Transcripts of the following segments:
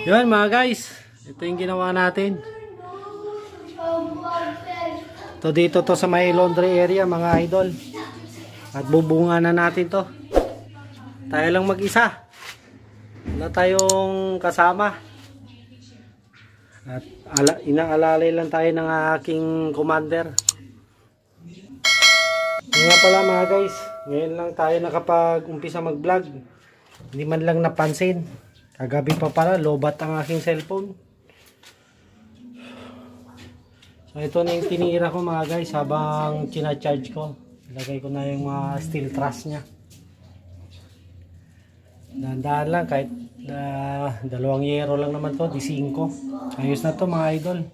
Yun mga guys, ito yung ginawa natin. To dito to sa may laundry area mga idol. At bubunga na natin to. Tayo lang mag-isa. Wala tayong kasama. At inaalalay lang tayo ng aking commander. Yun nga pala mga guys, ngayon lang tayo nakapag-umpisa mag-vlog. Hindi man lang napansin. Kagabi pa pala, lobat ang aking cellphone. So ito na yung tinira ko mga guys habang china-charge ko. Ilagay ko na yung mga steel truss nya. Dahan-dahan lang kahit 2 yero lang naman to, di 5. Ayos na to mga idol.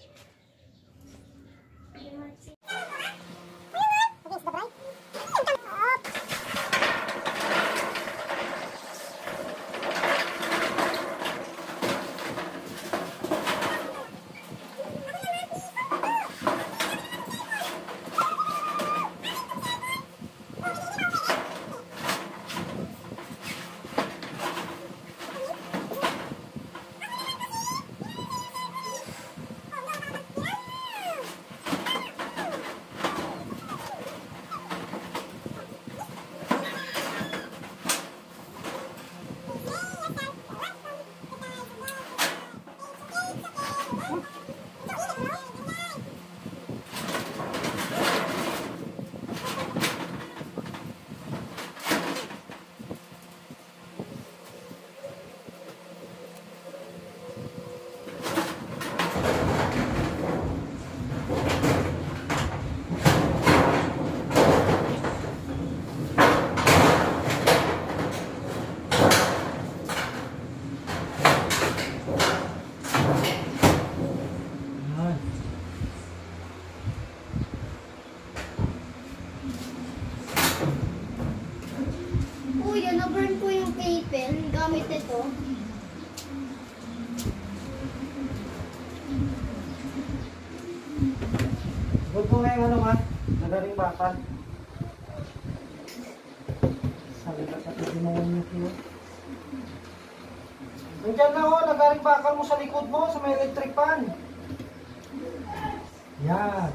Na-burn po yung paper gamit ito. Huwag ko ngayon ano man, nagaling bakal. Sabi ka sa tinuwan niyo kiyo. Nandiyan na ho, nagaling bakal mo sa likod mo, sa may electric pan. Yan.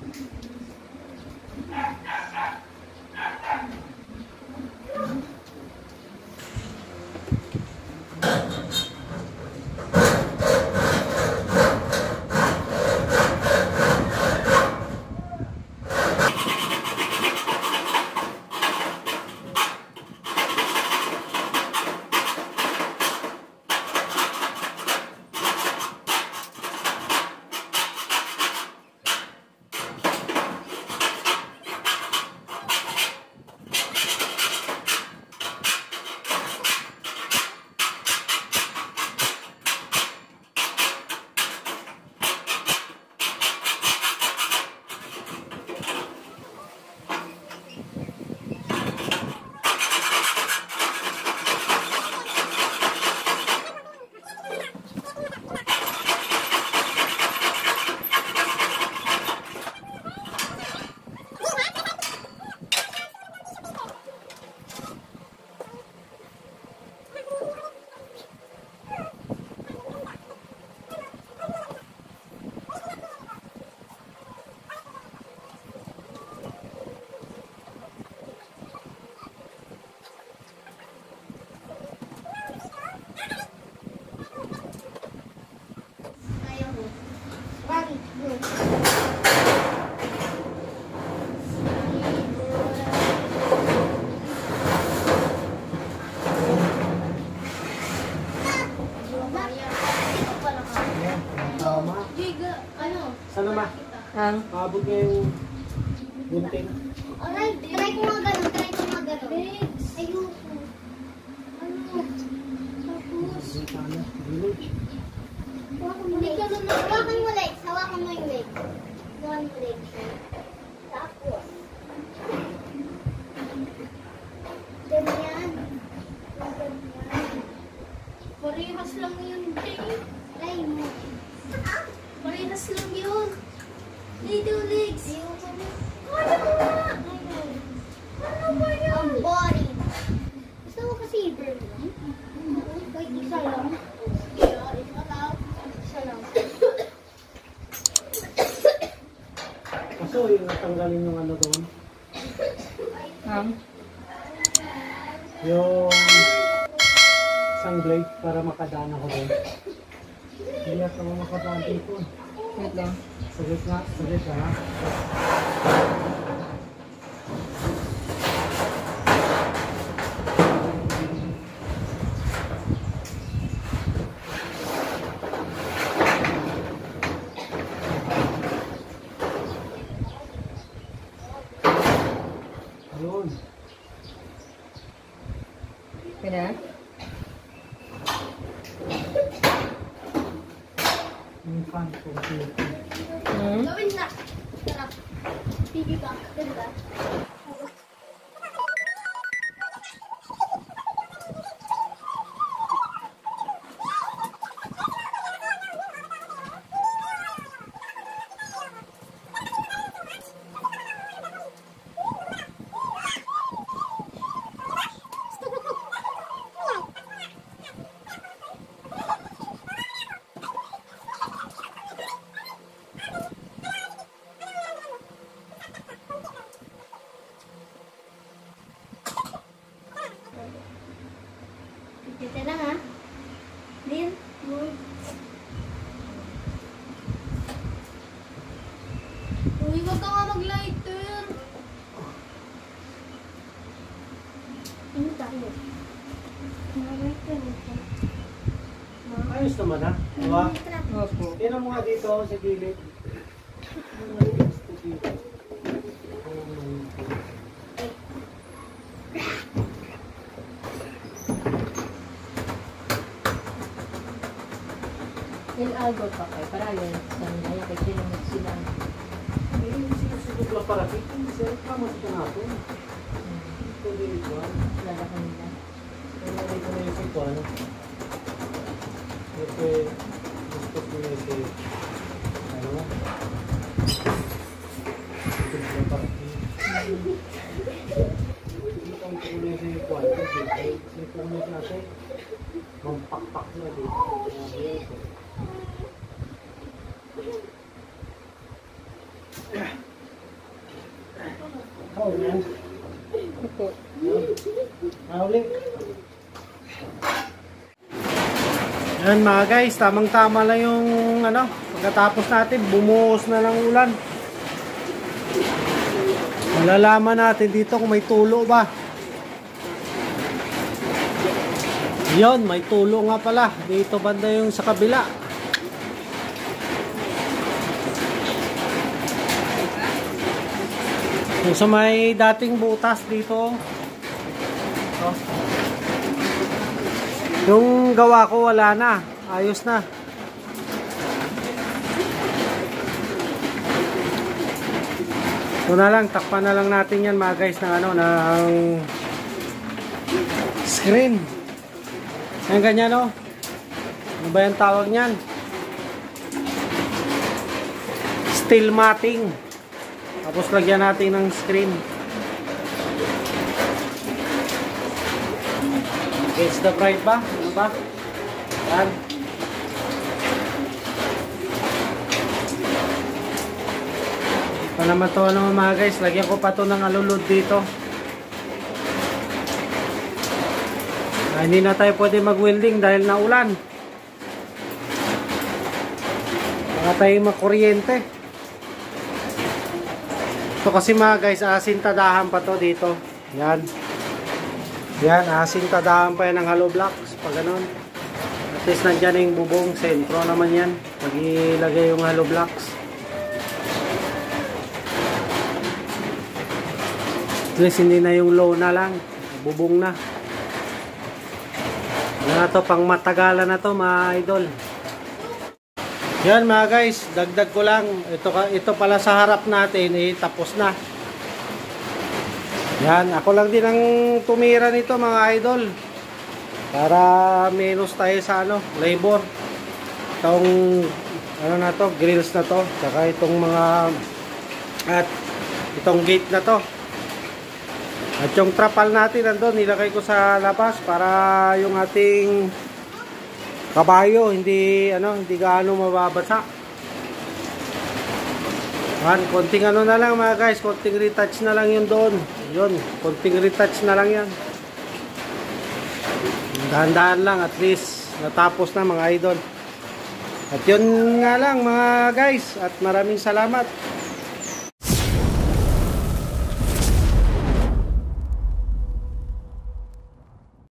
Sana ma? Maabot nga yung gunting. Alright, try ko mga ganun, Ayoko. Ano? Tapos? Hawakan mo legs, hawakan mo yung legs. Hawakan mo legs. Tapos. Ganyan. Parehas lang yun, Jay. Try mo. Parehas lang yun. Little legs. Ayoko mo. Ano ba? Ano ba yun? Ang body. Gusto mo kasi i-burn lang? Kahit isa lang. Kaya, isa lang. Kaso tanggalin yung ano doon. Yung isang blade para makadaan ako doon. Hindi ako makadaan dito. Wait lang. Saglit nga, saglit ha. Ayun. Pwede? Yung fan ko. Gawin na. Sarap. Piggyback. Diba? Dito lang ha. Din. Uy, wag ka nga mag-lighter. Ano tayo? Mag-lighter ito. Ayos naman ha. Diba? Opo. Tingnan mo nga dito sa gilid. Yung algo pa kayo. Para yun. Sabi na yung kinamit sila. Hindi sinusunod lang para dito. Sir, kamas ka natin. Ito dito. Lala kanila. Kaya dito na yung ito ano. Ito gusto ko na ito. Ano? Ito dito para dito. Dito ang tuloy sa yung kwanto. Ito na natin. Mampakpak na dito. Oh, yan. Opo. Huli. Yan mga guys, tamang-tama lang yung ano, pagkatapos natin, bumuhos na lang ulan. Malalaman natin dito kung may tulo ba. Yon, may tulo nga pala. Dito banda yung sa kabila. Yung sa may dating butas dito. Oh. Yung gawa ko wala na. Ayos na. Ito na lang, takpan na lang natin yan mga guys ng ano, ng screen. Yan ganyan o. Ano ba yung tawag niyan? Steel matting. Tapos lagyan natin ng screen. It's the bright ba? Ano ba? Yan. Ito naman to ano mga guys. Lagyan ko pa to ng alulod dito. Hindi na tayo pwede mag-welding dahil naulan. Baka tayo makuryente. Ito kasi mga guys, asintadahan pa to dito. Yan. Yan, asintadahan pa yan ng hollow blocks. Pag ganun. At least nandyan na yung bubong. Sentro naman yan. Pag ilagay yung hollow blocks. At least hindi na yung low na lang. Bubong na. Ano na to, pang matagalan na to mga idol. Yan mga guys, dagdag ko lang. Ito pala sa harap natin, tapos na. Yan, ako lang din ang tumira nito mga idol. Para menos tayo sa ano, labor. Itong, ano na to, grills na to. Tsaka itong mga, at itong gate na to. At yung trapal natin nandun, nilagay ko sa labas para yung ating kabayo hindi gaano mababasa. Konting ano na lang mga guys, konting retouch na lang yun doon. Yun, konting retouch na lang yan. Dahan-dahan lang, at least natapos na mga idol. At yun nga lang mga guys, at maraming salamat.